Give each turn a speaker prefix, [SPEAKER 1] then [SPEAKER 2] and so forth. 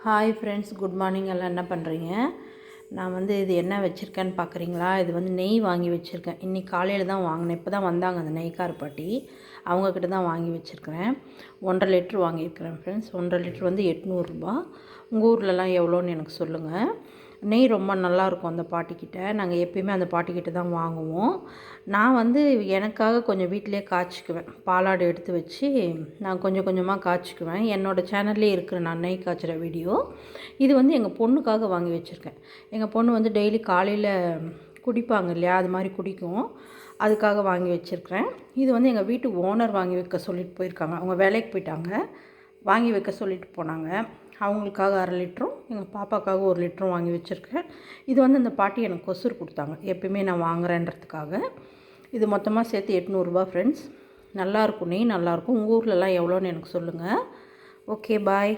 [SPEAKER 1] Hi friends, good morning. எல்லாம் என்ன பண்ணுறீங்க? நான் இது என்ன வச்சுருக்கேன்னு பார்க்குறீங்களா? இது நெய் வாங்கி வச்சுருக்கேன். இன்றைக்கி காலையில் தான் வாங்கினேன். இப்போ தான் வந்தாங்க அந்த நெய்க்கார பாட்டி. அவங்கக்கிட்ட தான் வாங்கி வச்சுருக்கிறேன். 1.5 லிட்ரு வாங்கியிருக்கிறேன் ஃப்ரெண்ட்ஸ். 1.5 லிட்ரு 800 ரூபா. உங்கள் ஊர்லலாம் எவ்வளோன்னு எனக்கு சொல்லுங்கள். நெய் ரொம்ப நல்லாயிருக்கும் அந்த பாட்டிக்கிட்ட. நாங்கள் எப்பயுமே அந்த பாட்டிக்கிட்ட தான் வாங்குவோம். நான் எனக்காக கொஞ்சம் வீட்டிலே காய்ச்சிக்குவேன். பாலாடை எடுத்து வச்சு நான் கொஞ்சம் கொஞ்சமாக காய்ச்சிக்குவேன். என்னோடய சேனல்லே இருக்கிற நான் நெய் காய்ச்சுற வீடியோ. இது எங்கள் பொண்ணுக்காக வாங்கி வச்சுருக்கேன். எங்கள் பொண்ணு டெய்லி காலையில் குடிப்பாங்க இல்லையா, அது மாதிரி குடிக்கும். அதுக்காக வாங்கி வச்சுருக்கிறேன். இது எங்கள் வீட்டு ஓனர் வாங்கி வைக்க சொல்லிட்டு போயிருக்காங்க. அவங்க வேலைக்கு போயிட்டாங்க, வாங்கி வைக்க சொல்லிட்டு போனாங்க. அவங்களுக்காக 1/2 லிட்டரும் எங்கள் பாப்பாக்காக 1 லிட்டரும் வாங்கி வச்சுருக்கேன். இது அந்த பாட்டி எனக்கு கொசுறு கொடுத்தாங்க, எப்பயுமே நான் வாங்குறேன்றதுக்காக. இது மொத்தமாக சேர்த்து 800 ரூபா ஃப்ரெண்ட்ஸ். நல்லாயிருக்கும், நெய் நல்லாயிருக்கும். உங்கள் ஊர்லலாம் எவ்வளோன்னு எனக்கு சொல்லுங்கள். ஓகே, பாய்.